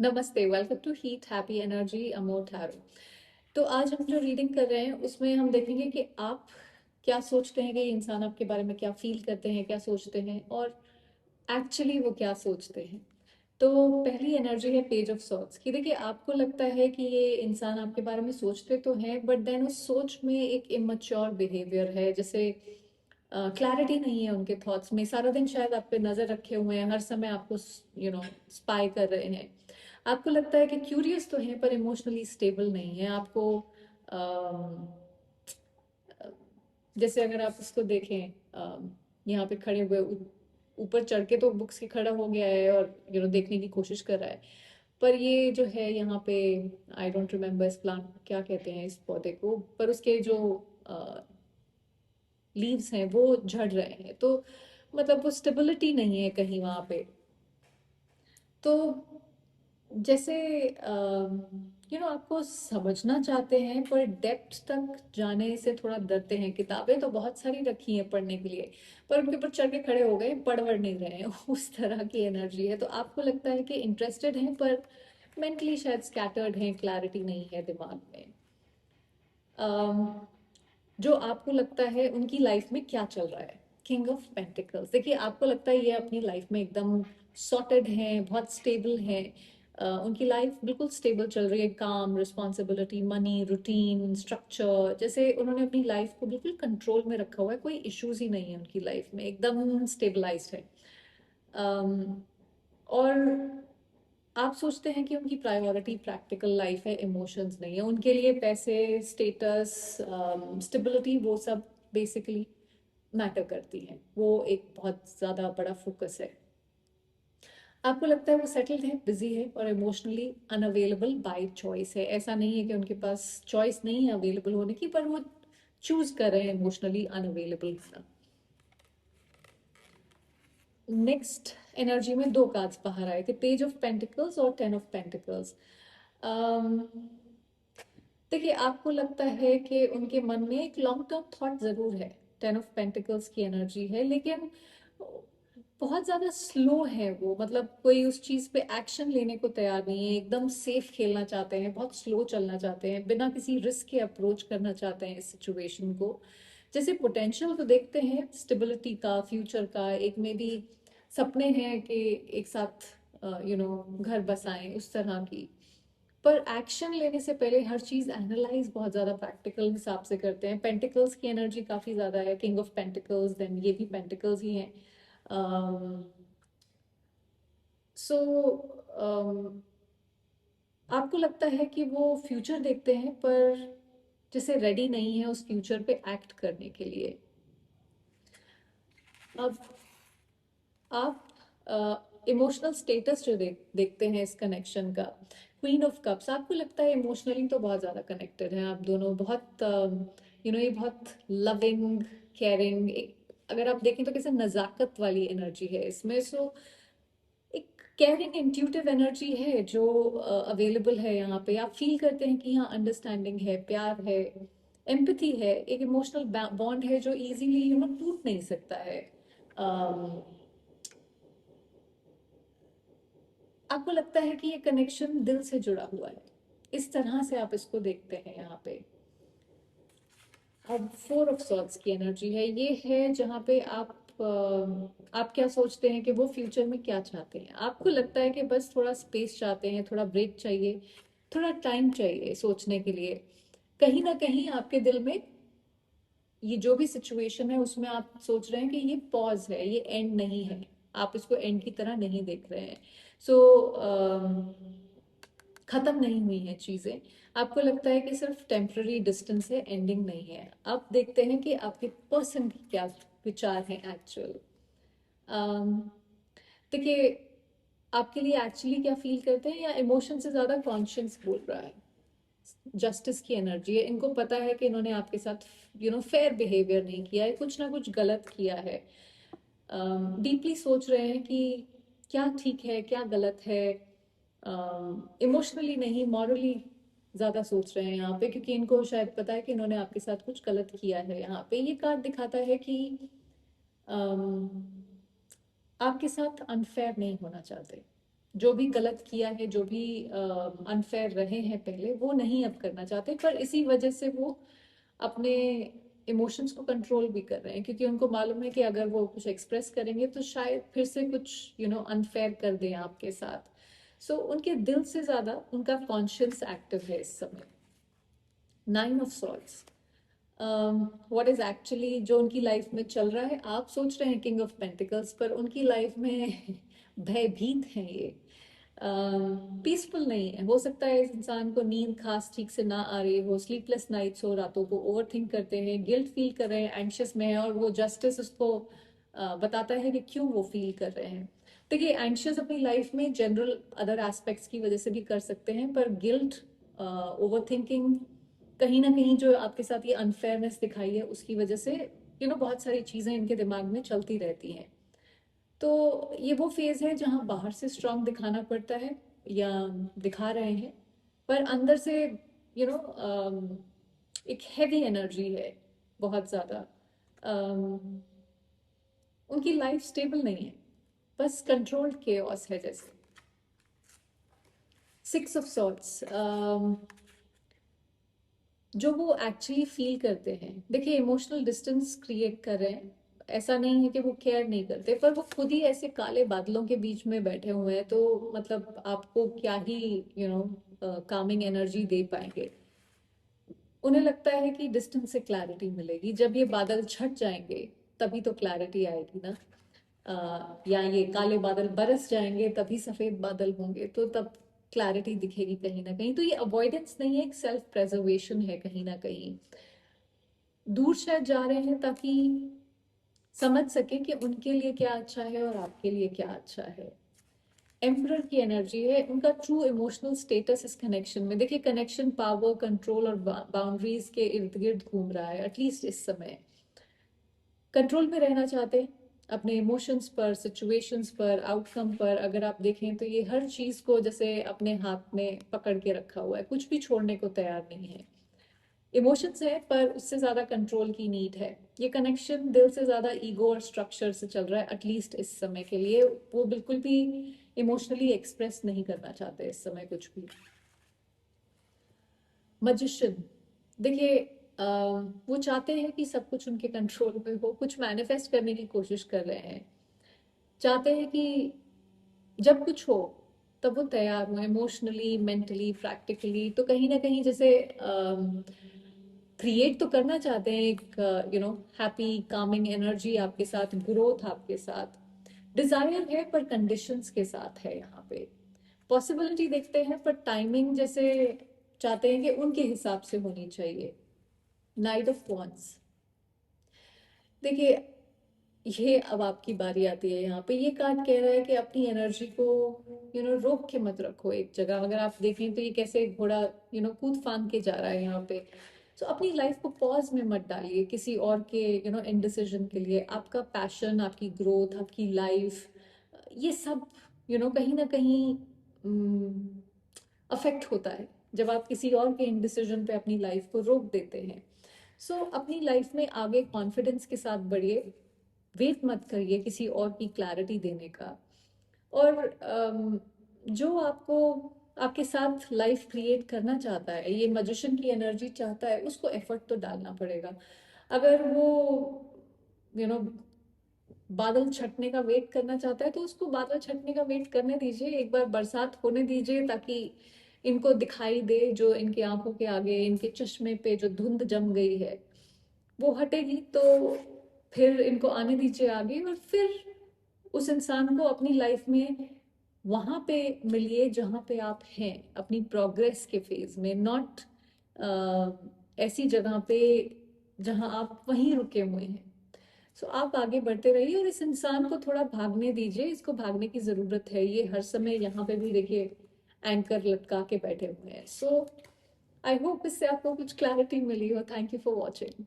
नमस्ते, welcome to heat happy energy अमोर थारो। तो आज हम जो रीडिंग कर रहे हैं उसमें हम देखेंगे कि आप क्या सोचते हैं, कि इंसान आपके बारे में क्या फील करते हैं, क्या सोचते हैं और एक्चुअली वो क्या सोचते हैं। तो पहली एनर्जी है पेज ऑफ सॉर्ड्स कि देखिए आपको लगता है कि ये इंसान आपके बारे में सोचते तो हैं, बट देन उस सोच में एक इमेच्योर बिहेवियर है। जैसे क्लैरिटी नहीं है उनके थॉट्स में, सारा दिन शायद आप पे नजर रखे हुए हैं, हर समय आपको स्पाई कर रहे हैं। आपको लगता है कि क्यूरियस तो है पर इमोशनली स्टेबल नहीं है आपको। अम, जैसे अगर आप उसको देखें, यहाँ पे खड़े हुए ऊपर चढ़ के तो बुक्स के खड़ा हो गया है और देखने की कोशिश कर रहा है। पर ये जो है यहाँ पे, आई डोंट रिमेम्बर इस प्लांट क्या कहते हैं इस पौधे को, पर उसके जो लीव्स हैं वो झड़ रहे हैं, तो मतलब वो स्टेबिलिटी नहीं है कहीं वहां पे। तो जैसे आपको समझना चाहते हैं पर डेप्थ तक जाने से थोड़ा डरते हैं। किताबें तो बहुत सारी रखी हैं पढ़ने के लिए, पर उनके ऊपर चढ़ के खड़े हो गए, पढ़ नहीं रहे हैं उस तरह की एनर्जी है। तो आपको लगता है कि इंटरेस्टेड हैं पर मेंटली शायद स्कैटर्ड हैं, क्लैरिटी नहीं है दिमाग में। अम, जो आपको लगता है उनकी लाइफ में क्या चल रहा है, किंग ऑफ पेंटिकल्स। देखिए आपको लगता है ये अपनी लाइफ में एकदम सॉर्टेड हैं, बहुत स्टेबल हैं। उनकी लाइफ बिल्कुल स्टेबल चल रही है, काम, रिस्पॉन्सिबिलिटी, मनी, रूटीन, स्ट्रक्चर, जैसे उन्होंने अपनी लाइफ को बिल्कुल कंट्रोल में रखा हुआ है, कोई इश्यूज ही नहीं है उनकी लाइफ में, एकदम स्टेबलाइज्ड है। अम, और आप सोचते हैं कि उनकी प्रायोरिटी प्रैक्टिकल लाइफ है, इमोशंस नहीं है उनके लिए। पैसे, स्टेटस, स्टेबिलिटी, वो सब बेसिकली मैटर करती हैं, वो एक बहुत ज़्यादा बड़ा फोकस है। आपको लगता है वो सेटल्ड है, बिजी है और इमोशनली अनअवेलेबल बाय चॉइस है। ऐसा नहीं है कि उनके पास चॉइस नहीं है अवेलेबल होने की, पर वो चूज कर रहे हैं इमोशनली अनअवेलेबल होना। नेक्स्ट एनर्जी में दो कार्ड्स बाहर आए थे, पेज ऑफ पेंटिकल्स और टेन ऑफ पेंटिकल्स। देखिए आपको लगता है कि उनके मन में एक लॉन्ग टर्म थॉट जरूर है, टेन ऑफ पेंटिकल्स की एनर्जी है, लेकिन बहुत ज्यादा स्लो है वो, मतलब कोई उस चीज पे एक्शन लेने को तैयार नहीं है, एकदम सेफ खेलना चाहते हैं, बहुत स्लो चलना चाहते हैं, बिना किसी रिस्क के अप्रोच करना चाहते हैं इस सिचुएशन को। जैसे पोटेंशियल तो देखते हैं स्टेबिलिटी का, फ्यूचर का, एक में भी सपने हैं कि एक साथ घर बसाएं, उस तरह की। पर एक्शन लेने से पहले हर चीज एनालाइज बहुत ज्यादा प्रैक्टिकल हिसाब से करते हैं। पेंटिकल्स की एनर्जी काफी ज्यादा है, किंग ऑफ पेंटिकल्स, देन ये भी पेंटिकल्स ही हैं। सो आपको लगता है कि वो फ्यूचर देखते हैं पर जैसे रेडी नहीं है उस फ्यूचर पे एक्ट करने के लिए। अब आप इमोशनल स्टेटस जो देखते हैं इस कनेक्शन का, क्वीन ऑफ कप्स। आपको लगता है इमोशनली तो बहुत ज़्यादा कनेक्टेड हैं आप दोनों, बहुत ये बहुत लविंग, केयरिंग, अगर आप देखें तो कैसे नज़ाकत वाली एनर्जी है इसमें। सो एक केयरिंग इंट्यूटिव एनर्जी है जो अवेलेबल है यहाँ पे। आप फील करते हैं कि हाँ अंडरस्टैंडिंग है, प्यार है, एम्पैथी है, एक इमोशनल बॉन्ड है जो इजीली टूट नहीं सकता है। um, आपको लगता है कि ये कनेक्शन दिल से जुड़ा हुआ है, इस तरह से आप इसको देखते हैं यहाँ पे। अब फोर ऑफ सॉर्ड्स की एनर्जी है, ये है जहाँ पे आप क्या सोचते हैं कि वो फ्यूचर में क्या चाहते हैं। आपको लगता है कि बस थोड़ा स्पेस चाहते हैं, थोड़ा ब्रेक चाहिए, थोड़ा टाइम चाहिए सोचने के लिए। कहीं ना कहीं आपके दिल में ये जो भी सिचुएशन है उसमें आप सोच रहे हैं कि ये पॉज है, ये एंड नहीं है, आप इसको एंड की तरह नहीं देख रहे हैं। सो खत्म नहीं हुई हैं चीजें। आपको लगता है कि सिर्फ टेम्पररी डिस्टेंस है, एंडिंग नहीं है। अब देखते हैं कि आपके पर्सन की क्या विचार हैं एक्चुअल। देखिए आपके लिए एक्चुअली क्या फील करते हैं, या इमोशन से ज्यादा कॉन्शियस बोल रहा है। जस्टिस की एनर्जी है, इनको पता है कि इन्होंने आपके साथ फेयर बिहेवियर नहीं किया है, कुछ ना कुछ गलत किया है। डीपली सोच रहे हैं कि क्या ठीक है क्या गलत है। इमोशनली नहीं, मॉरली ज्यादा सोच रहे हैं यहाँ पे, क्योंकि इनको शायद पता है कि इन्होंने आपके साथ कुछ गलत किया है। यहाँ पे ये कार्ड दिखाता है कि अम, आपके साथ अनफेयर नहीं होना चाहते। जो भी गलत किया है, जो भी अनफेयर रहे हैं पहले, वो नहीं अब करना चाहते, पर इसी वजह से वो अपने इमोशंस को कंट्रोल भी कर रहे हैं, क्योंकि उनको मालूम है कि अगर वो कुछ एक्सप्रेस करेंगे तो शायद फिर से कुछ अनफेयर कर दें आपके साथ। सो उनके दिल से ज्यादा उनका कॉन्शियस एक्टिव है इस समय। 9 of swords, what is actually जो उनकी लाइफ में चल रहा है, आप सोच रहे हैं किंग ऑफ पेंटिकल्स, पर उनकी लाइफ में भयभीत हैं ये, पीसफुल नहीं है। हो सकता है इस इंसान को नींद खास ठीक से ना आ रही हो, स्लीपलेस नाइट्स हो, रातों को ओवर थिंक करते हैं, गिल्ट फील कर रहे हैं, एंशियस में है, और वो जस्टिस उसको बताता है कि क्यों वो फील कर रहे हैं। देखिए, एंशियस अपनी लाइफ में जनरल अदर एस्पेक्ट्स की वजह से भी कर सकते हैं, पर गिल्ट, ओवर थिंकिंग, कहीं ना कहीं जो आपके साथ ये अनफेयरनेस दिखाई है उसकी वजह से बहुत सारी चीजें इनके दिमाग में चलती रहती हैं। तो ये वो फेज है जहाँ बाहर से स्ट्रांग दिखाना पड़ता है, या दिखा रहे हैं, पर अंदर से यू नो एक हैवी एनर्जी है बहुत ज्यादा। अम, उनकी लाइफ स्टेबल नहीं है, बस कंट्रोल्ड केओस है जैसे। 6 ऑफ सॉर्ट्स, जो वो एक्चुअली फील करते हैं, देखिए इमोशनल डिस्टेंस क्रिएट कर रहे हैं, ऐसा नहीं है कि वो केयर नहीं करते, पर वो खुद ही ऐसे काले बादलों के बीच में बैठे हुए हैं, तो मतलब आपको क्या ही कामिंग एनर्जी दे पाएंगे। उन्हें लगता है कि डिस्टेंस से क्लैरिटी मिलेगी, जब ये बादल छट जाएंगे तभी तो क्लैरिटी आएगी ना। या ये काले बादल बरस जाएंगे तभी सफेद बादल होंगे, तो तब क्लैरिटी दिखेगी कहीं ना कहीं। तो ये अवॉइडेंस नहीं है, एक सेल्फ प्रेजर्वेशन है कहीं ना कहीं। दूर शायद जा रहे हैं ताकि समझ सके कि उनके लिए क्या अच्छा है और आपके लिए क्या अच्छा है। एम्परर की एनर्जी है, उनका ट्रू इमोशनल स्टेटस इस कनेक्शन में, देखिए कनेक्शन पावर, कंट्रोल और बाउंड्रीज के इर्द गिर्द घूम रहा है, एटलीस्ट इस समय कंट्रोल में रहना चाहते हैं अपने इमोशंस पर, सिचुएशंस पर, आउटकम पर। अगर आप देखें तो ये हर चीज को जैसे अपने हाथ में पकड़ के रखा हुआ है, कुछ भी छोड़ने को तैयार नहीं है। इमोशंस है पर उससे ज्यादा कंट्रोल की नीड है। ये कनेक्शन दिल से ज्यादा ईगो और स्ट्रक्चर से चल रहा है, एटलीस्ट इस समय के लिए। वो बिल्कुल भी इमोशनली एक्सप्रेस नहीं करना चाहते इस समय कुछ भी। मजिशियन, देखिए वो चाहते हैं कि सब कुछ उनके कंट्रोल में हो, कुछ मैनिफेस्ट करने की कोशिश कर रहे हैं, चाहते हैं कि जब कुछ हो तब वो तैयार हो, इमोशनली, मेंटली, प्रैक्टिकली। तो कहीं ना कहीं जैसे क्रिएट तो करना चाहते हैं एक हैप्पी कामिंग एनर्जी आपके साथ, ग्रोथ आपके साथ, डिजायर है, पर कंडीशंस के साथ है यहाँ पे। पॉसिबिलिटी देखते हैं पर टाइमिंग जैसे चाहते हैं कि उनके हिसाब से होनी चाहिए। नाइट ऑफ वॉन्ट्स, देखिए ये अब आपकी बारी आती है यहाँ पे। ये कार्ड कह रहा है कि अपनी एनर्जी को रोक के मत रखो एक जगह। अगर आप देखें तो ये कैसे घोड़ा कूद फांद के जा रहा है यहाँ पे। तो अपनी लाइफ को पॉज में मत डालिए किसी और के इनडिसीजन के लिए। आपका पैशन, आपकी ग्रोथ, आपकी लाइफ, ये सब कहीं ना कहीं अफेक्ट होता है जब आप किसी और के इनडिसीजन पे अपनी लाइफ को रोक देते हैं। सो अपनी लाइफ में आगे कॉन्फिडेंस के साथ बढ़िए, वेट मत करिए किसी और की क्लैरिटी देने का। और जो आपको आपके साथ लाइफ क्रिएट करना चाहता है, ये मजिशियन की एनर्जी चाहता है, उसको एफर्ट तो डालना पड़ेगा। अगर वो यू नो बादल छटने का वेट करना चाहता है तो उसको बादल छटने का वेट करने दीजिए, एक बार बरसात होने दीजिए, ताकि इनको दिखाई दे जो इनकी आंखों के आगे, इनके चश्मे पे जो धुंध जम गई है वो हटेगी। तो फिर इनको आने दीजिए आगे, और फिर उस इंसान को अपनी लाइफ में वहां पे मिलिए जहां पे आप हैं, अपनी प्रोग्रेस के फेज में, नॉट ऐसी जगह पे जहां आप वहीं रुके हुए हैं। सो आप आगे बढ़ते रहिए और इस इंसान को थोड़ा भागने दीजिए, इसको भागने की जरूरत है। ये हर समय यहाँ पे भी देखिए एंकर लटका के बैठे हुए हैं। सो आई होप इससे आपको कुछ क्लैरिटी मिली हो। Thank you for watching.